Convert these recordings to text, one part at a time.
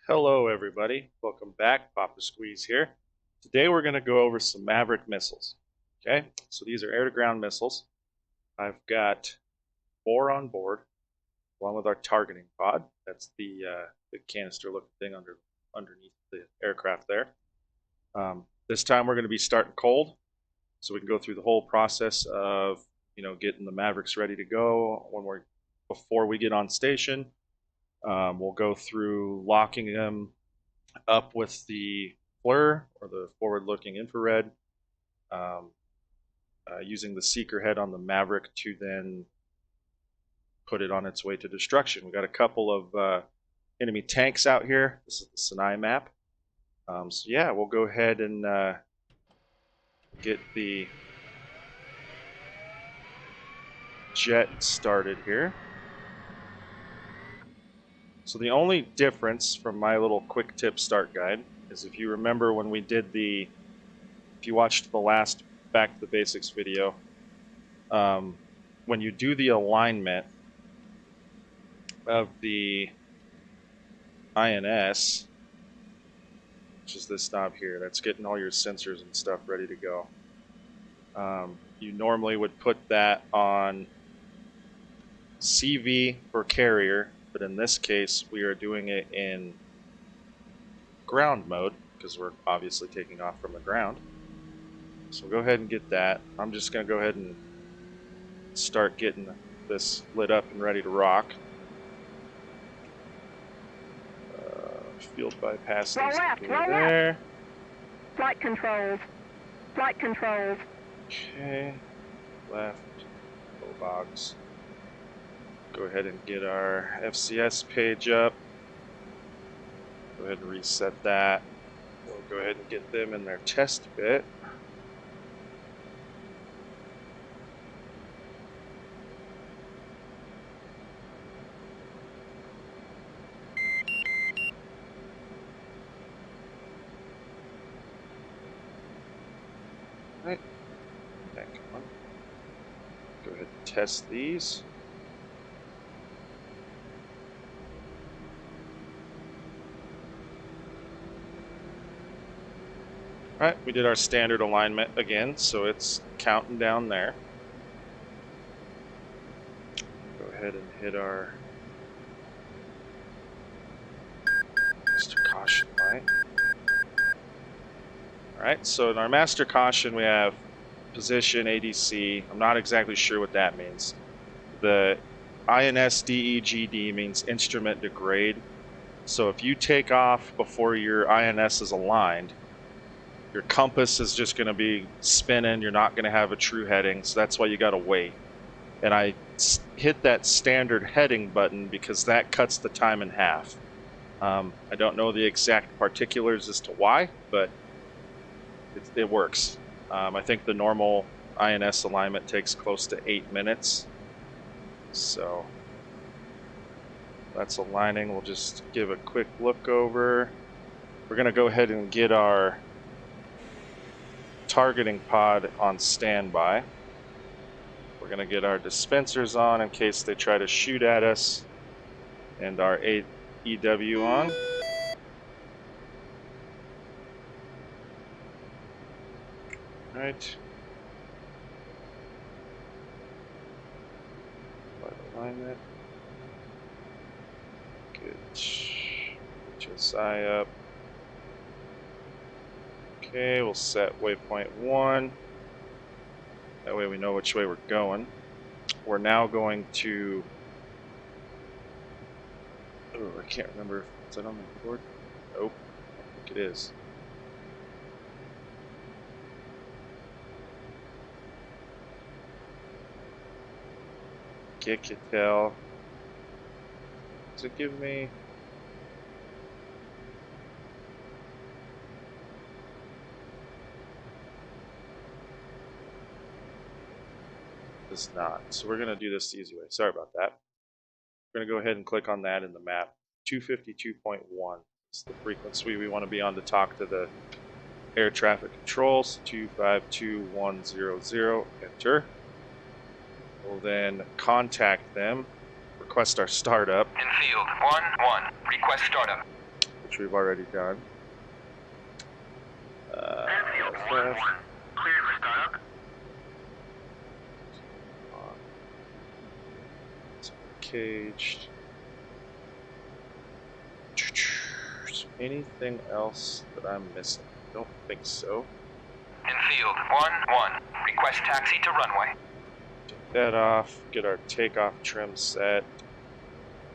Hello everybody, welcome back, Papa Squeeze here. Today we're going to go over some Maverick missiles. Okay, so these are air-to-ground missiles. I've got 4 on board, along with our targeting pod. That's the canister-looking thing underneath the aircraft there. This time we're going to be starting cold, so we can go through the whole process of getting the Mavericks ready to go before we get on station. We'll go through locking them up with the FLIR, or the forward-looking infrared, using the seeker head on the Maverick to then put it on its way to destruction. We got a couple of enemy tanks out here. This is the Sinai map. So yeah, we'll go ahead and get the jet started here. So the only difference from my little quick tip start guide is, if you remember when we did if you watched the last Back to the Basics video, when you do the alignment of the INS, which is this knob here, that's getting all your sensors and stuff ready to go. You normally would put that on CV for carrier, but in this case we are doing it in ground mode because we're obviously taking off from the ground. So we'll go ahead and get that. I'm just going to go ahead and start getting this lit up and ready to rock. Field bypass needs to be there. Flight controls. Flight controls. Okay. Left. Low box. Go ahead and get our FCS page up. Go ahead and reset that. We'll go ahead and get them in their test bit. Right. Okay, come on. Go ahead and test these. Alright, we did our standard alignment again, so it's counting down there. Go ahead and hit our master caution light. Alright, so in our master caution we have position, ADC. I'm not exactly sure what that means. The INS DEGD means instrument degrade. So if you take off before your INS is aligned, your compass is just going to be spinning. You're not going to have a true heading, so that's why you got to wait. And I hit that standard heading button because that cuts the time in half. I don't know the exact particulars as to why, but it works. I think the normal INS alignment takes close to 8 minutes. So that's aligning. We'll just give a quick look over. We're going to go ahead and get our targeting pod on standby. We're going to get our dispensers on in case they try to shoot at us, and our EW on. Right. Alignment. Get HSI up. Okay, we'll set waypoint 1. That way we know which way we're going. We're now going to... Oh, I can't remember. Is that on the board? Nope. I think it is. Kick-a-tail. Does it give me... Does not. So we're going to do this the easy way. Sorry about that. We're going to go ahead and click on that in the map. 252.1 is the frequency we want to be on to talk to the air traffic controls. 252100. Enter. We'll then contact them, request our startup. In field 1-1, request startup. which we've already done. Airfield 1-1. Cleared for startup. Caged. Anything else that I'm missing? Don't think so. Infield 1-1. Request taxi to runway. Take that off. Get our takeoff trim set.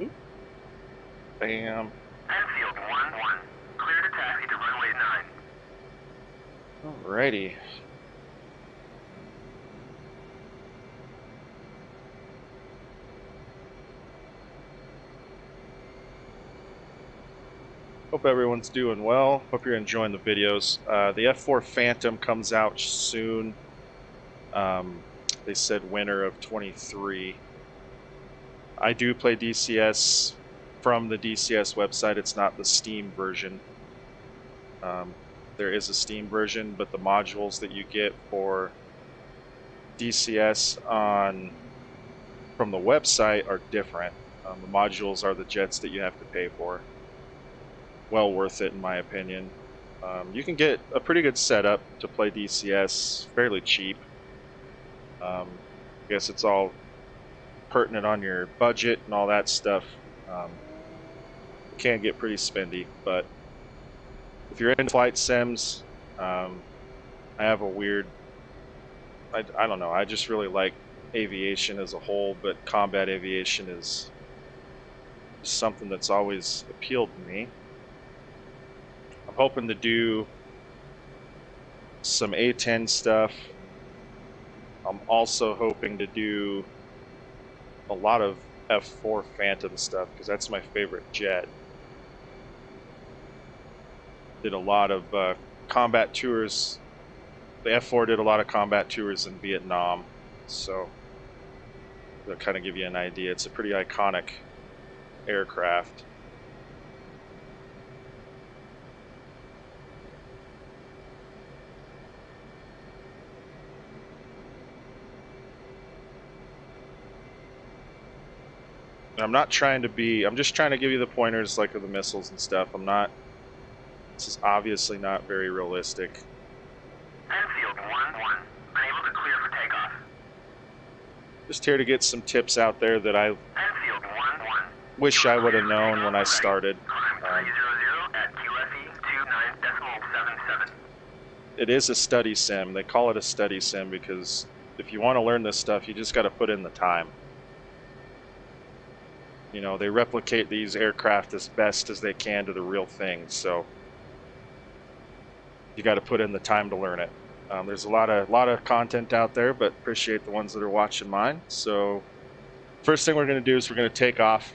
Oop. Bam. Airfield 1-1. Clear to taxi to runway 9. Alrighty. Hope everyone's doing well. Hope you're enjoying the videos. The F4 Phantom comes out soon. They said winter of 23. I do play DCS from the DCS website. It's not the Steam version. There is a Steam version, but the modules that you get for DCS from the website are different. The modules are the jets that you have to pay for. Well worth it in my opinion. You can get a pretty good setup to play DCS fairly cheap. I guess it's all pertinent on your budget and all that stuff. It can get pretty spendy, but if you're in flight sims, I have a weird, I don't know, I just really like aviation as a whole, but combat aviation is something that's always appealed to me. I'm hoping to do some A-10 stuff. I'm also hoping to do a lot of F4 Phantom stuff because that's my favorite jet. Did a lot of combat tours. The F4 did a lot of combat tours in Vietnam, so that'll kind of give you an idea. It's a pretty iconic aircraft. I'm not trying to be, I'm just trying to give you the pointers like of the missiles and stuff. This is obviously not very realistic. Airfield 1-1. Unable to clear for takeoff. Just here to get some tips out there that I Airfield 1-1. wish I would have known when I started. Climb 300 at QFE 29.77. It is a study sim. They call it a study sim because if you want to learn this stuff, you just got to put in the time. You know, they replicate these aircraft as best as they can to the real thing, so you got to put in the time to learn it. There's a lot of content out there, but appreciate the ones that are watching mine. So first thing we're going to do is we're going to take off.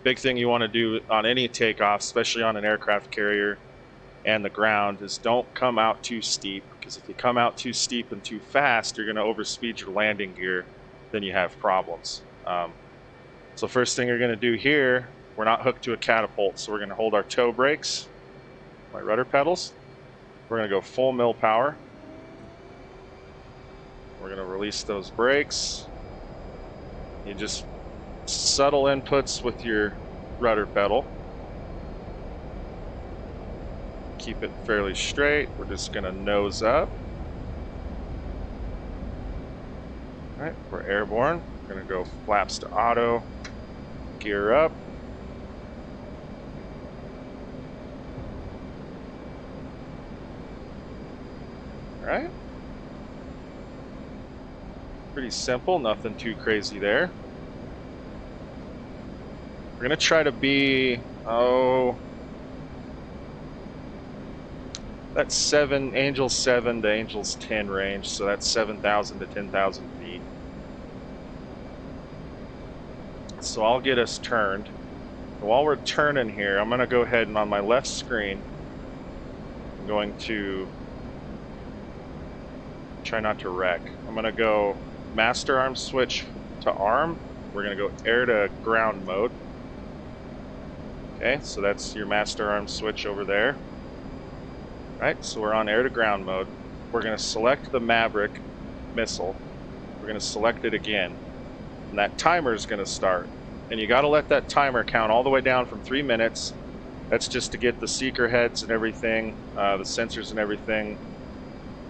Big thing you want to do on any takeoff, especially on an aircraft carrier and the ground, is don't come out too steep, because if you come out too steep and too fast, you're going to overspeed your landing gear, then you have problems. So first thing you're going to do here, we're not hooked to a catapult, so we're going to hold our toe brakes, my rudder pedals. We're going to go full mill power. We're going to release those brakes. You just subtle inputs with your rudder pedal. Keep it fairly straight. We're just going to nose up. All right, we're airborne. We're going to go flaps to auto. Gear up. All right. Pretty simple, nothing too crazy there. We're gonna try to be, that's Angels 7 to Angels 10 range, so that's 7,000 to 10,000 feet. So I'll get us turned. While we're turning here, I'm gonna go ahead and on my left screen, I'm going to try not to wreck. I'm gonna go master arm switch to arm. We're gonna go air to ground mode. Okay, so that's your master arm switch over there. All right, so we're on air to ground mode. We're gonna select the Maverick missile. We're gonna select it again. And that timer is gonna start. And you gotta let that timer count all the way down from 3 minutes That's just to get the seeker heads and everything, the sensors and everything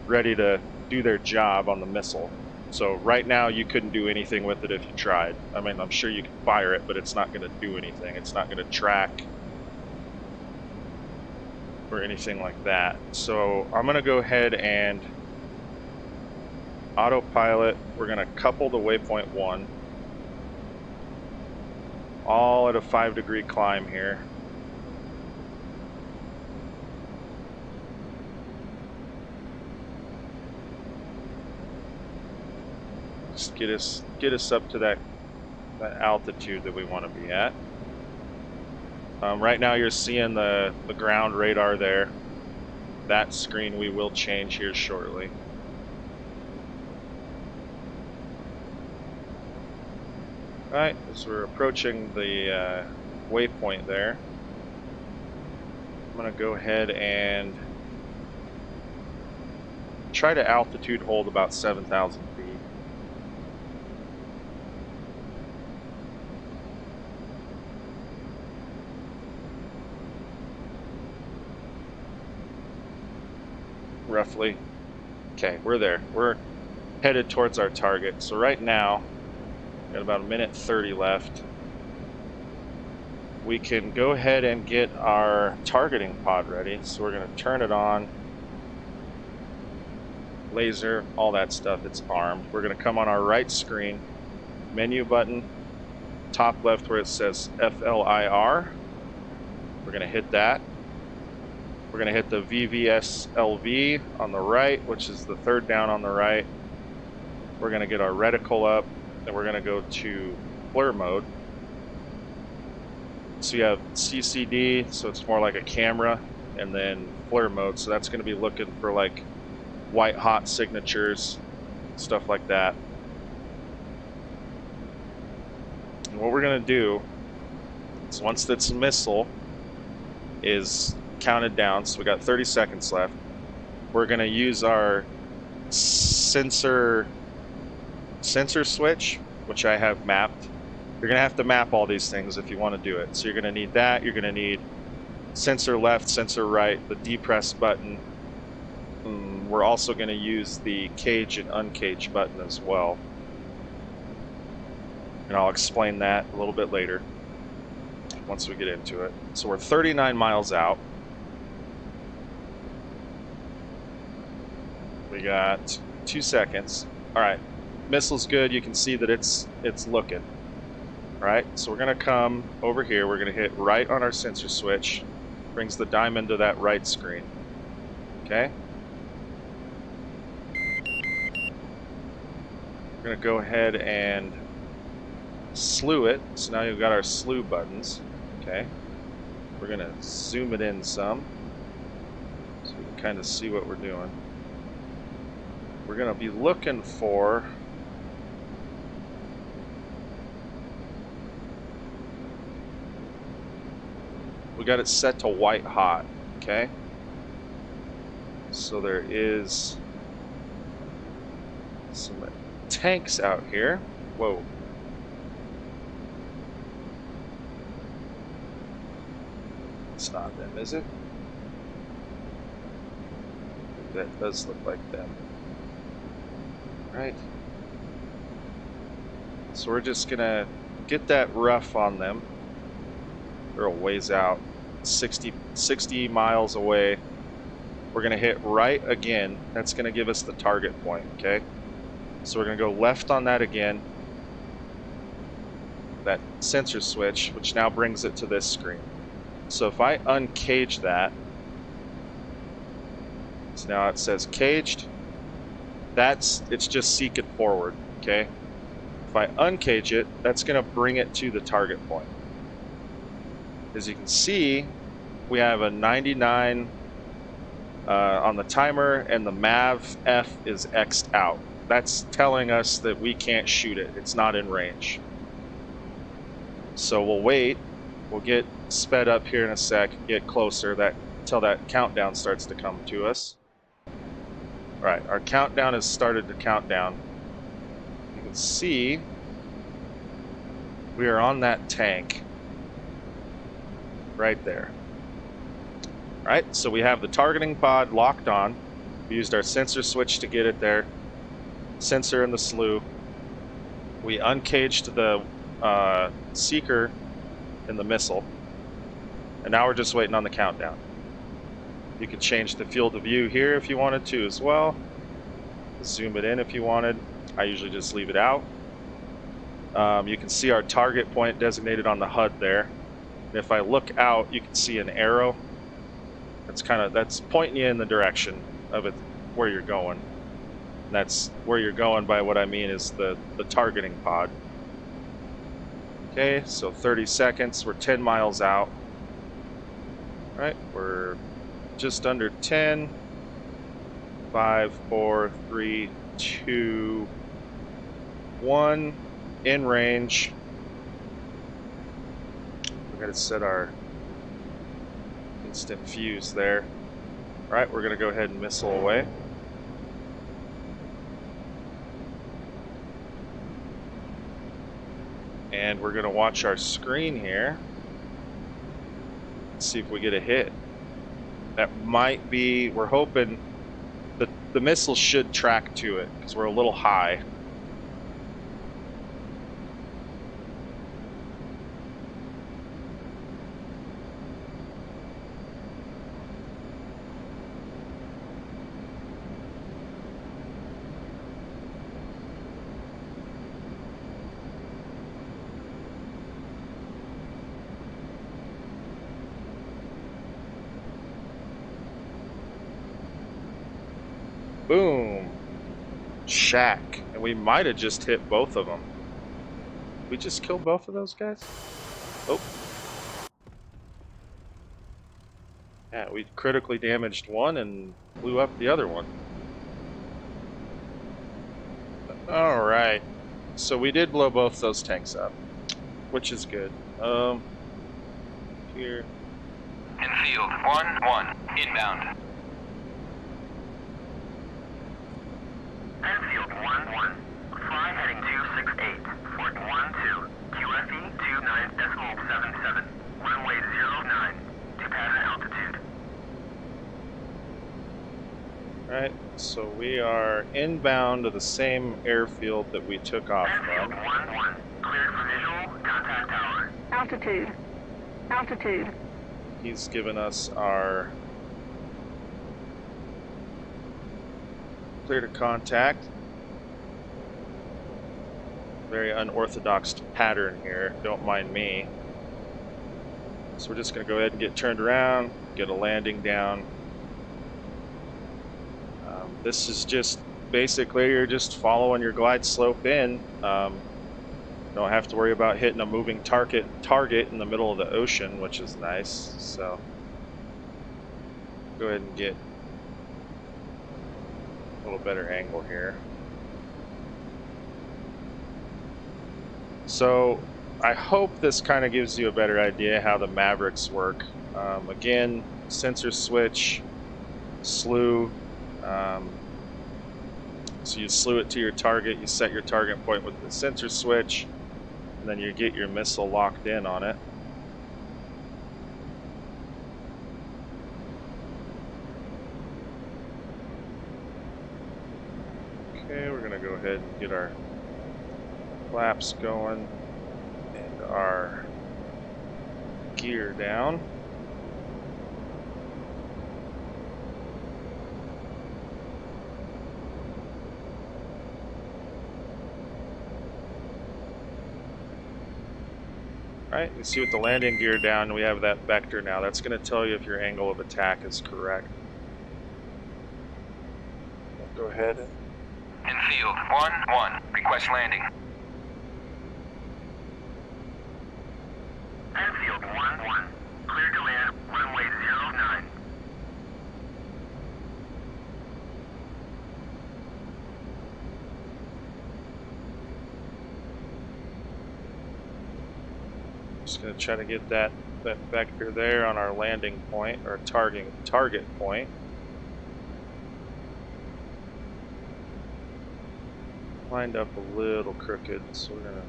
ready to do their job on the missile. So right now you couldn't do anything with it if you tried. I mean, I'm sure you could fire it, but it's not going to do anything. It's not going to track or anything like that. So I'm going to go ahead and autopilot. We're going to couple the waypoint 1, all at a 5-degree climb here. Just get us up to that altitude that we want to be at. Right now you're seeing the ground radar there. That screen we will change here shortly. Alright, as we're approaching the waypoint there, I'm going to go ahead and try to altitude hold about 7,000 feet. Roughly. Okay, we're there. We're headed towards our target. So right now, got about 1:30 left. We can go ahead and get our targeting pod ready. So we're going to turn it on. Laser, all that stuff, it's armed. We're going to come on our right screen, menu button, top left where it says FLIR. We're going to hit that. We're going to hit the VVSLV on the right, which is the third down on the right. We're going to get our reticle up, and we're going to go to FLIR mode. So you have CCD, so it's more like a camera, and then FLIR mode, so that's going to be looking for like white hot signatures, stuff like that. And what we're going to do is once this missile is counted down, so we got 30 seconds left, we're going to use our sensor switch, which I have mapped. You're going to have to map all these things if you want to do it. So you're going to need that. You're going to need sensor left, sensor right, the depress button. We're also going to use the cage and uncage button as well. And I'll explain that a little bit later once we get into it. So we're 39 miles out. We got 2 seconds. All right, missile's good. You can see that it's looking. All right, so we're gonna come over here. We're gonna hit right on our sensor switch. Brings the diamond to that right screen. Okay. We're gonna go ahead and slew it. So now you've got our slew buttons. Okay. We're gonna zoom it in some so we can kind of see what we're doing. We're going to be looking for we got it set to white hot, okay? So there is some tanks out here. Whoa. It's not them, is it? That does look like them. Right. So we're just gonna get that rough on them. They're a ways out, 60 miles away. We're gonna hit right again. That's gonna give us the target point, okay? So we're gonna go left on that again. That sensor switch, which now brings it to this screen. So if I uncage that, so now it says caged. It's just seeking forward, okay? If I uncage it, that's gonna bring it to the target point. As you can see, we have a 99 on the timer, and the MAV-F is X'd out. That's telling us that we can't shoot it. It's not in range. So we'll wait. We'll get sped up here in a sec, get closer until that countdown starts to come to us. All right, our countdown has started to count down. You can see we are on that tank right there. Right, so we have the targeting pod locked on. We used our sensor switch to get it there. Sensor in the slew. We uncaged the seeker in the missile. And now we're just waiting on the countdown. You could change the field of view here if you wanted to as well. Zoom it in if you wanted. I usually just leave it out. You can see our target point designated on the HUD there. And if I look out, you can see an arrow. That's pointing you in the direction of it, where you're going. And that's where you're going by what I mean is the targeting pod. Okay, so 30 seconds, we're 10 miles out. All right, we're just under 10. 5, 4, 3, 2, 1, in range. We gotta set our instant fuse there. All right, we're gonna go ahead and missile away. And we're gonna watch our screen here. See if we get a hit. That might be, we're hoping that the missile should track to it because we're a little high. Boom. Shack. And we might have just hit both of them. We just killed both of those guys? Oh. Yeah, we critically damaged one and blew up the other one. Alright. So we did blow both those tanks up, which is good. Here. In field, 1-1, inbound. Enfield 1-1, fly heading 268, Fort 12, QFE 29.77, runway 09, to pattern altitude. Alright, so we are inbound to the same airfield that we took off Enfield from. 1-1, cleared for visual, contact tower. Altitude. Altitude. He's given us our clear to contact. Very unorthodox pattern here, don't mind me. So we're just going to go ahead and get turned around, get a landing down. This is just basically you're just following your glide slope in. Don't have to worry about hitting a moving target in the middle of the ocean, which is nice. So go ahead and get a little better angle here. So I hope this kind of gives you a better idea how the Mavericks work. Again, sensor switch, slew. So you slew it to your target, you set your target point with the sensor switch, and then you get your missile locked in on it. Okay, we're going to go ahead and get our flaps going and our gear down. Alright, you see with the landing gear down, we have that vector now. That's going to tell you if your angle of attack is correct. Go ahead. In field, 1-1, request landing. Enfield 1-1, cleared to land, runway 09. Just going to try to get that vector there on our landing point, or target point. Lined up a little crooked, so we're going to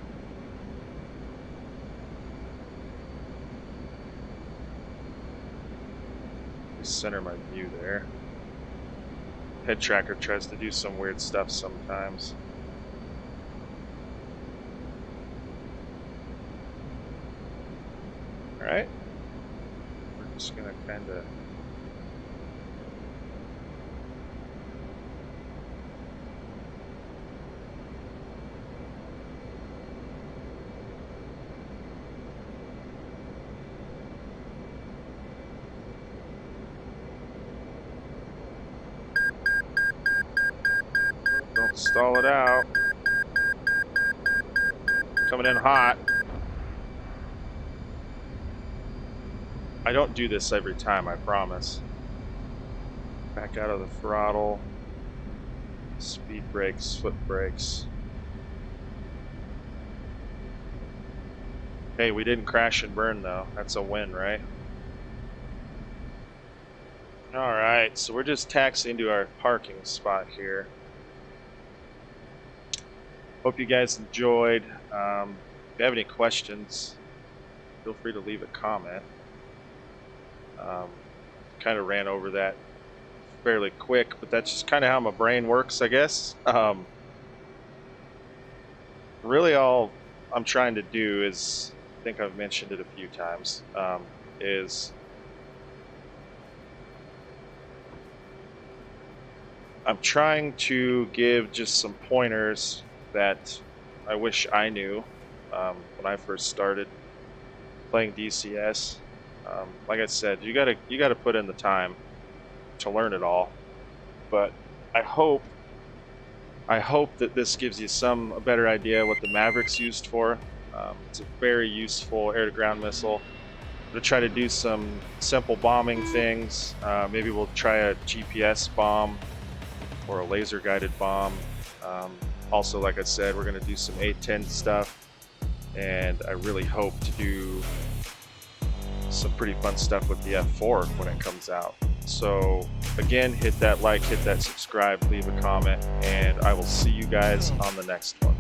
Center my view there. Head tracker tries to do some weird stuff sometimes. Alright. We're just gonna kinda don't stall it out. Coming in hot. I don't do this every time, I promise. Back out of the throttle. Speed brakes, foot brakes. Hey, we didn't crash and burn though. That's a win, right? Alright, so we're just taxiing to our parking spot here. Hope you guys enjoyed. If you have any questions, feel free to leave a comment. Kind of ran over that fairly quick, but that's just kind of how my brain works, I guess. Really all I'm trying to do is, I think I've mentioned it a few times, is I'm trying to give just some pointers that I wish I knew when I first started playing DCS. Like I said, you gotta put in the time to learn it all. But I hope that this gives you a better idea what the Maverick's used for. It's a very useful air-to-ground missile. I'm gonna try to do some simple bombing things. Maybe we'll try a GPS bomb or a laser-guided bomb. Also, like I said, we're gonna do some A-10 stuff, and I really hope to do some pretty fun stuff with the F4 when it comes out. So again, hit that like, hit that subscribe, leave a comment, and I will see you guys on the next one.